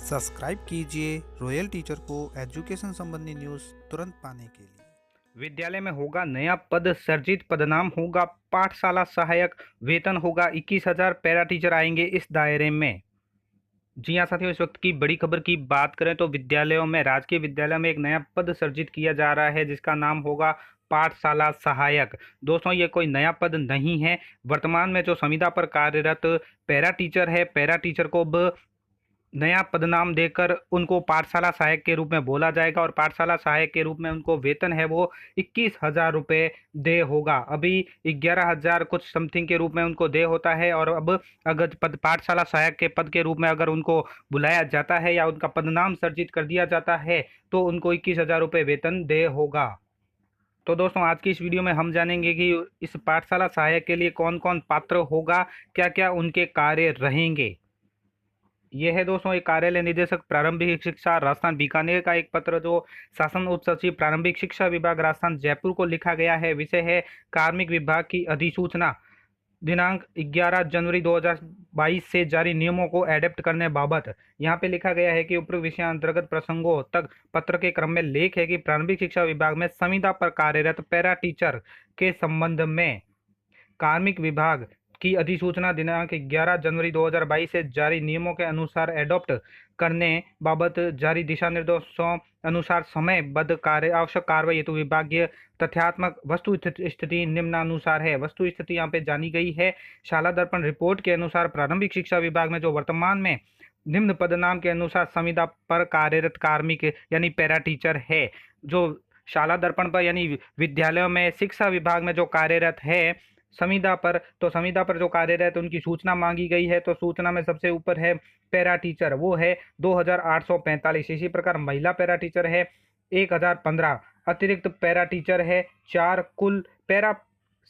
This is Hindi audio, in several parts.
सब्सक्राइब कीजिए रॉयल टीचर को एजुकेशन संबंधी न्यूज़ तुरंत पाने के लिए। विद्यालय में होगा नया पद सृजित। पदनाम होगा पाठशाला सहायक। वेतन होगा 21,000। पैरा टीचर आएंगे इस दायरे में। जी हाँ साथियों, इस वक्त की बड़ी खबर की बात करें तो विद्यालयों में, राजकीय विद्यालय में एक नया पद सृजित किया जा रहा है जिसका नाम होगा पाठशाला सहायक। दोस्तों, ये कोई नया पद नहीं है। वर्तमान में जो संविदा पर कार्यरत पैरा टीचर है, पैरा टीचर को अब नया पदनाम देकर उनको पाठशाला सहायक के रूप में बोला जाएगा और पाठशाला सहायक के रूप में उनको वेतन है वो 21,000 रुपये दे होगा। अभी 11,000 कुछ समथिंग के रूप में उनको दे होता है और अब अगर पाठशाला सहायक के पद के रूप में अगर उनको बुलाया जाता है या उनका पदनाम सर्जित कर दिया जाता है तो उनको 21,000 रुपये वेतन दे होगा। तो दोस्तों, आज की इस वीडियो में हम जानेंगे कि इस पाठशाला सहायक के लिए कौन कौन पात्र होगा, क्या क्या उनके कार्य रहेंगे। यह है दोस्तों एक कार्यालय निदेशक प्रारंभिक शिक्षा राजस्थान बीकानेर का एक पत्र जो शासन उप सचिव प्रारंभिक शिक्षा विभाग राजस्थान जयपुर को लिखा गया है। विषय है कार्मिक विभाग की अधिसूचना दिनांक 11 जनवरी 2022 से जारी नियमों को एडेप्ट करने बाबत। यहाँ पे लिखा गया है कि उपरोक्त विषय अंतर्गत प्रसंगों तक पत्र के क्रम में लेख है कि प्रारंभिक शिक्षा विभाग में संविदा पर कार्यरत पैरा टीचर के संबंध में कार्मिक विभाग की अधिसूचना दिनांक 11 जनवरी 2022 से जारी नियमों के अनुसार एडॉप्ट करने बाबत जारी दिशा निर्देशों अनुसार समयबद्ध कार्य आवश्यक कार्रवाई हेतु विभागीय तथ्यात्मक वस्तु स्थिति निम्नानुसार है। वस्तु स्थिति यहाँ पे जानी गई है। शाला दर्पण रिपोर्ट के अनुसार प्रारंभिक शिक्षा विभाग में जो वर्तमान में निम्न पदनाम के अनुसार संविदा पर कार्यरत कार्मिक यानी पैरा टीचर है, जो शाला दर्पण पर यानी विद्यालयों में शिक्षा विभाग में जो कार्यरत है संविदा पर, तो संविदा पर जो कार्यरत है उनकी सूचना मांगी गई है। तो सूचना में सबसे ऊपर है पैरा टीचर, वो है 2,845। इसी प्रकार महिला पैरा टीचर है 1,015। अतिरिक्त पैरा टीचर है 4। कुल पैरा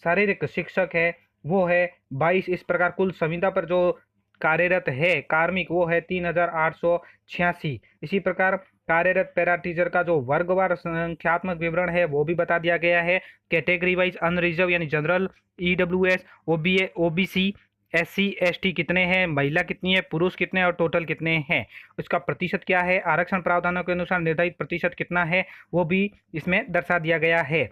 शारीरिक शिक्षक है वो है 22। इस प्रकार कुल संविदा पर जो कार्यरत है कार्मिक वो है 3,886। इसी प्रकार कार्यरत पैरा टीचर का जो वर्गवार संख्यात्मक विवरण है वो भी बता दिया गया है। कैटेगरी वाइज अनरिजर्व यानी general, EWS, OBC, SC ST कितने हैं, महिला कितनी है, पुरुष कितने और टोटल कितने हैं, उसका प्रतिशत क्या है, आरक्षण प्रावधानों के अनुसार निर्धारित प्रतिशत कितना है वो भी इसमें दर्शा दिया गया है।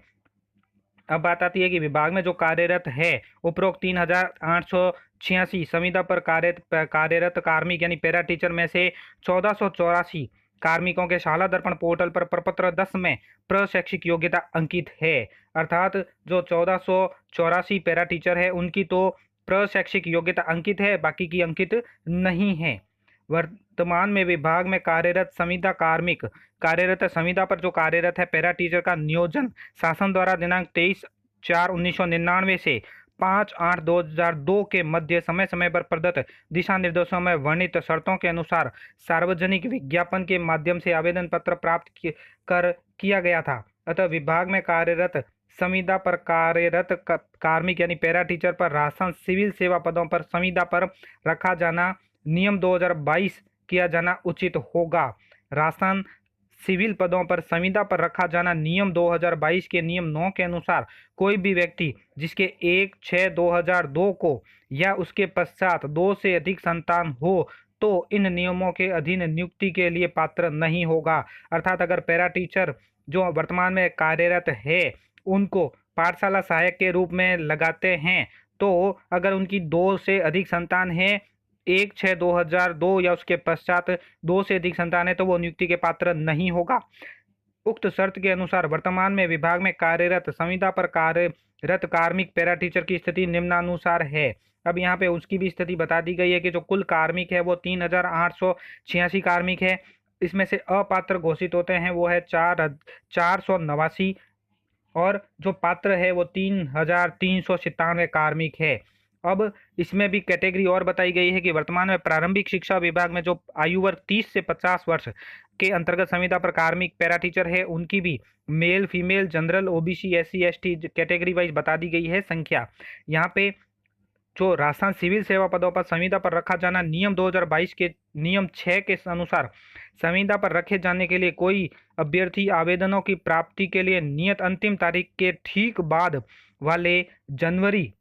अब बात आती है कि विभाग में जो कार्यरत है उपरोक्त 3,886 संविदा पर कार्यरत कार्मिक यानी पैरा टीचर में से 1,484 कार्मिकों के शाला दर्पण पोर्टल पर प्रपत्र 10 में प्रशैक्षिक योग्यता अंकित है। अर्थात जो 1,484 पैरा टीचर है उनकी तो प्रशैक्षिक योग्यता अंकित है, बाकी की अंकित नहीं है। वर्तमान में विभाग में कार्यरत संविदा कार्मिक कार्यरत संविदा पर जो कार्यरत है पैरा टीचर का नियोजन शासन द्वारा दिनांक 23/4/1999 से 5/8/2002 के मध्य समय समय पर प्रदत्त दिशा निर्देशों में वर्णित शर्तों के अनुसार सार्वजनिक विज्ञापन के माध्यम से आवेदन पत्र प्राप्त कर किया गया था। अतः विभाग में कार्यरत संविदा पर कार्यरत कार्मिक यानी पैरा टीचर पर राजस्थान सिविल सेवा पदों पर संविदा पर रखा जाना नियम 2022 किया जाना उचित होगा। राजस्थान सिविल पदों पर संविदा पर रखा जाना नियम 2022 के नियम 9 के अनुसार कोई भी व्यक्ति जिसके 1/6/2002 को या उसके पश्चात 2 से अधिक संतान हो तो इन नियमों के अधीन नियुक्ति के लिए पात्र नहीं होगा। अर्थात अगर पैरा टीचर जो वर्तमान में कार्यरत है उनको पाठशाला सहायक के रूप में लगाते हैं तो अगर उनकी 2 से अधिक संतान है 1/6/2002 या उसके पश्चात 2 से अधिक संतान है तो वो नियुक्ति के पात्र नहीं होगा। उक्त शर्त के अनुसार वर्तमान में विभाग में कार्यरत संविदा पर कार्यरत कार्मिक पैरा टीचर की स्थिति निम्नानुसार है। अब यहाँ पे उसकी भी स्थिति बता दी गई है कि जो कुल कार्मिक है वो 3,886 कार्मिक है। इसमें से अपात्र घोषित होते हैं वो है 489 और जो पात्र है वो 3,397 कार्मिक है। अब इसमें भी कैटेगरी और बताई गई है कि वर्तमान में प्रारंभिक शिक्षा विभाग में जो आयु वर्ग 30 से 50 वर्ष के अंतर्गत संविदा पर कार्मिक पैरा टीचर है उनकी भी male, female, general, OBC, SC ST category wise बता दी गई है संख्या। यहाँ पे जो राजस्थान सिविल सेवा पदों पर संविदा पर रखा जाना नियम 2022 के नियम 6 के अनुसार संविदा पर रखे जाने के लिए कोई अभ्यर्थी आवेदनों की प्राप्ति के लिए नियत अंतिम तारीख के ठीक बाद वाले जनवरी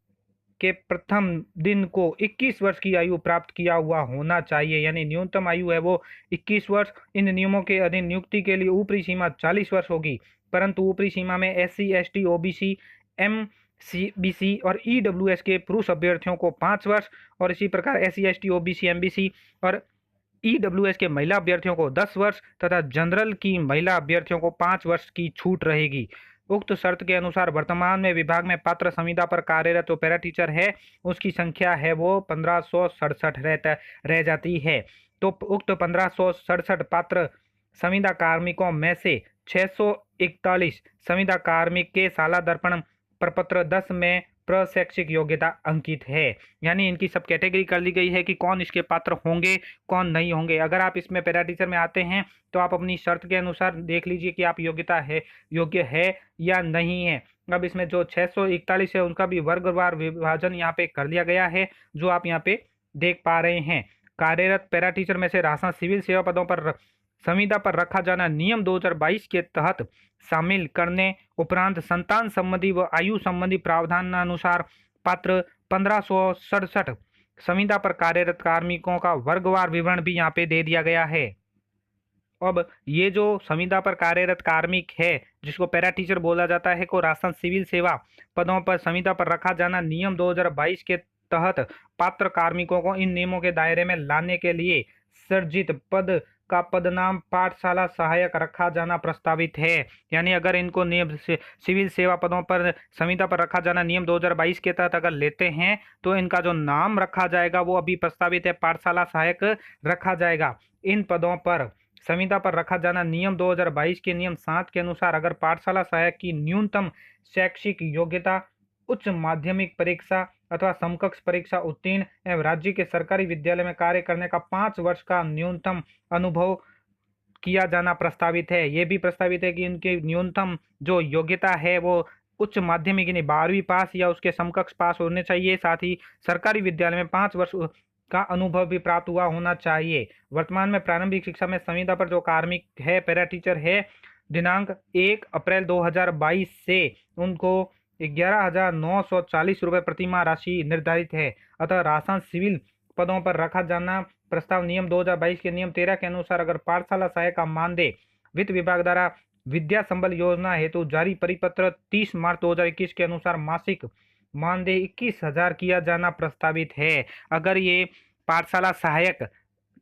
के प्रथम दिन को 21 वर्ष की आयु प्राप्त किया हुआ होना चाहिए, यानी न्यूनतम आयु है वो 21 वर्ष। इन नियमों के अधीन नियुक्ति के लिए ऊपरी सीमा 40 वर्ष होगी, परंतु ऊपरी सीमा में SC, ST, OBC, MCBC और EWS के पुरुष अभ्यर्थियों को 5 वर्ष और इसी प्रकार SC, ST, OBC, MBC और EWS के महिला अभ्यर्थियों को 10 वर्ष तथा जनरल की महिला अभ्यर्थियों को 5 वर्ष की छूट रहेगी। उक्त शर्त के अनुसार वर्तमान में विभाग में पात्र संविदा पर कार्यरत जो पैरा टीचर है उसकी संख्या है वो 1567 रह जाती है। तो उक्त 1567 पात्र संविदा कार्मिकों में से 641 संविदा कार्मिक के शाला दर्पण प्रपत्र 10 में प्रशैक्षिक योग्यता अंकित है, यानी इनकी सब कैटेगरी कर ली गई है कि कौन इसके पात्र होंगे कौन नहीं होंगे। अगर आप इसमें पैरा टीचर में आते हैं तो आप अपनी शर्त के अनुसार देख लीजिए कि आप योग्य है या नहीं है। अब इसमें जो 641 है उनका भी वर्गवार विभाजन यहाँ पे कर लिया गया है, जो आप यहाँ पे देख पा रहे हैं। कार्यरत पैरा टीचर में से राजस्थान सिविल सेवा पदों पर संविदा पर रखा जाना नियम 2022 के तहत शामिल करने उपरांत संतान संबंधी व आयु संबंधी प्रावधानानुसार पात्र 1567 संविदा पर कार्यरत कार्मिकों का वर्गवार विवरण भी यहाँ पे दे दिया गया है। अब ये जो संविदा पर कार्यरत कार्मिक है जिसको पैरा टीचर बोला जाता है को राजस्थान सिविल सेवा पदों पर संविदा पर रखा जाना नियम 2022 के तहत पात्र कार्मिकों को इन नियमों के दायरे में लाने के लिए सर्जित पद का पदनाम पाठशाला सहायक रखा जाना प्रस्तावित है। यानी अगर इनको नियम से सिविल सेवा पदों पर संविदा पर रखा जाना नियम 2022 के तहत अगर लेते हैं तो इनका जो नाम रखा जाएगा वो अभी प्रस्तावित है पाठशाला सहायक रखा जाएगा। इन पदों पर संविदा पर रखा जाना नियम 2022 के नियम 7 के अनुसार अगर पाठशाला सहायक की न्यूनतम शैक्षिक योग्यता उच्च माध्यमिक परीक्षा अथवा समकक्ष परीक्षा उत्तीर्ण एवं राज्य के सरकारी विद्यालय में कार्य करने का 5 वर्ष का न्यूनतम अनुभव किया जाना प्रस्तावित है। ये भी प्रस्तावित है कि इनकी न्यूनतम जो योग्यता है वो उच्च माध्यमिक यानी 12वीं पास या उसके समकक्ष पास होने चाहिए, साथ ही सरकारी विद्यालय में 5 वर्ष का अनुभव भी प्राप्त हुआ होना चाहिए। वर्तमान में प्रारंभिक शिक्षा में संविदा पर जो कार्मिक है पैरा टीचर है दिनांक 1 अप्रैल 2022 से उनको 11,940 रुपये प्रतिमाह राशि निर्धारित है। अतः राजस्थान सिविल पदों पर रखा जाना प्रस्ताव नियम 2022 के नियम 13 के अनुसार अगर पाठशाला सहायक का मानदेय वित्त विभाग द्वारा विद्या संबल योजना हेतु जारी परिपत्र 30 मार्च 2021 के अनुसार मासिक मानदेय 21,000 किया जाना प्रस्तावित है। अगर ये पाठशाला सहायक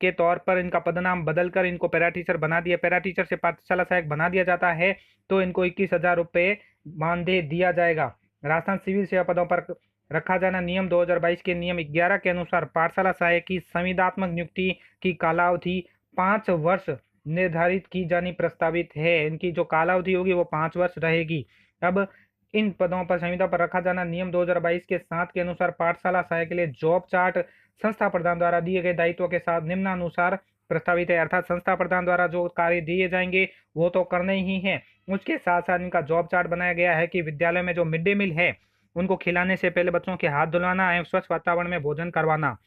के तौर पर इनका पदनाम बदलकर इनको पैरा टीचर बना दिया, पैरा टीचर से पाठशाला सहायक बना दिया जाता है तो इनको 21,000 रुपये मानदेय दिया जाएगा। राजस्थान सिविल सेवा पदों पर रखा जाना नियम 2022 के नियम 11 के अनुसार पाठशाला सहायक की संविदात्मक नियुक्ति की कालावधि 5 वर्ष निर्धारित की जानी प्रस्तावित है। इनकी जो कालावधि होगी वो 5 वर्ष रहेगी। अब इन पदों पर संविदा पर रखा जाना नियम 2022 के 7 के अनुसार पाठशाला सहायक के लिए जॉब चार्ट संस्था प्रधान द्वारा दिए गए दायित्वों के साथ निम्नानुसार प्रस्तावित है। अर्थात संस्था प्रधान द्वारा जो कार्य दिए जाएंगे वो तो करने ही हैं, उसके साथ साथ इनका जॉब चार्ट बनाया गया है कि विद्यालय में जो मिड डे मील है उनको खिलाने से पहले बच्चों के हाथ धुलवाना एवं स्वच्छ वातावरण में भोजन करवाना,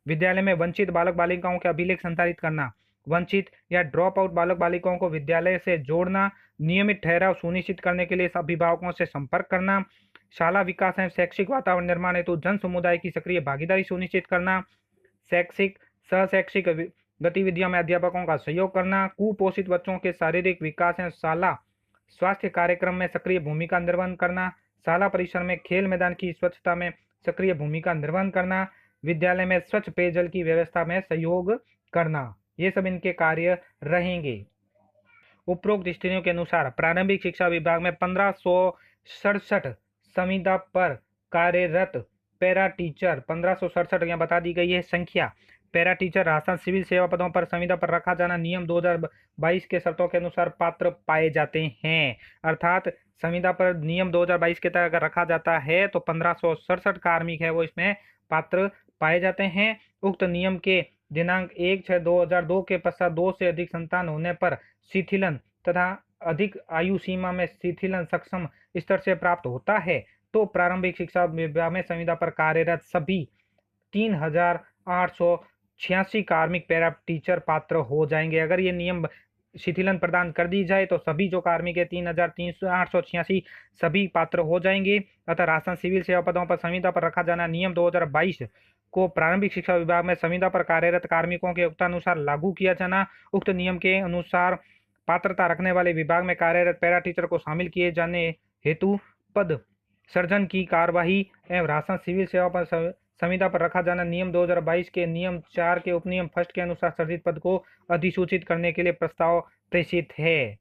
विद्यालय में वंचित बालक बालिकाओं के अभिलेख संचालित करना, वंचित या ड्रॉप आउट बालक बालिकाओं को विद्यालय से जोड़ना, नियमित ठहराव सुनिश्चित करने के लिए अभिभावकों से संपर्क करना, शाला विकास एवं शैक्षिक वातावरण निर्माण हेतु जन समुदाय की सक्रिय भागीदारी सुनिश्चित करना, शैक्षिक सह-शैक्षिक गतिविधियों में अध्यापकों का सहयोग करना, कुपोषित बच्चों के शारीरिक विकास एवं शाला स्वास्थ्य कार्यक्रम में सक्रिय भूमिका निर्वहन करना, शाला परिसर में खेल मैदान की स्वच्छता में सक्रिय भूमिका निर्वहन करना, विद्यालय में स्वच्छ पेयजल की व्यवस्था में सहयोग करना, ये सब इनके कार्य रहेंगे। उपरोक्त स्थितियों के अनुसार प्रारंभिक शिक्षा विभाग में 1567 संविदा पर कार्यरत पैरा टीचर 1567 यहाँ बता दी गई है संख्या। पैरा टीचर राजस्थान सिविल सेवा पदों पर संविदा पर रखा जाना नियम 2022 के शर्तों के अनुसार पात्र पाए जाते हैं। अर्थात संविदा पर नियम 2022 के तहत अगर रखा जाता है तो 1567 कार्मिक है वो इसमें पात्र पाए जाते हैं। उक्त नियम के दिनांक 1/6/2002 के पश्चात 2 से अधिक संतान होने पर शिथिलन तथा अधिक आयु सीमा में शिथिलन सक्षम स्तर से प्राप्त होता है तो प्रारंभिक शिक्षा विभाग में संविदा पर कार्यरत सभी 3,886 कार्मिक पैरा टीचर पात्र हो जाएंगे। अगर ये नियम शिथिलन प्रदान कर दी जाए तो सभी जो कार्मिक है 3,886 सभी पात्र हो जाएंगे। अतः राजस्थान सिविल सेवा पदों पर संविदा पर रखा जाना नियम 2022 को प्रारंभिक शिक्षा विभाग में संविदा पर कार्यरत कार्मिकों के उक्तानुसार लागू किया जाना। उक्त नियम के अनुसार पात्रता रखने वाले विभाग में कार्यरत पैरा टीचर को शामिल किए जाने हेतु पद सृजन की कार्यवाही एवं राजस्थान सिविल सेवा पर संविदा पर रखा जाना नियम 2022 के नियम 4 के उपनियम फर्स्ट के अनुसार सृजित पद को अधिसूचित करने के लिए प्रस्ताव प्रेषित है।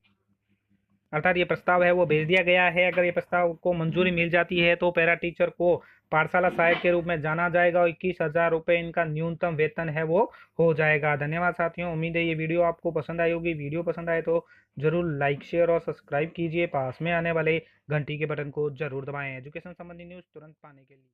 अर्थात ये प्रस्ताव है वो भेज दिया गया है। अगर ये प्रस्ताव को मंजूरी मिल जाती है तो पैरा टीचर को पाठशाला सहायक के रूप में जाना जाएगा और 21,000 रुपये इनका न्यूनतम वेतन है वो हो जाएगा। धन्यवाद साथियों, उम्मीद है ये वीडियो आपको पसंद आई होगी। वीडियो पसंद आए तो जरूर लाइक शेयर और सब्सक्राइब कीजिए। पास में आने वाले घंटी के बटन को जरूर दबाएं एजुकेशन संबंधी न्यूज़ तुरंत पाने के लिए।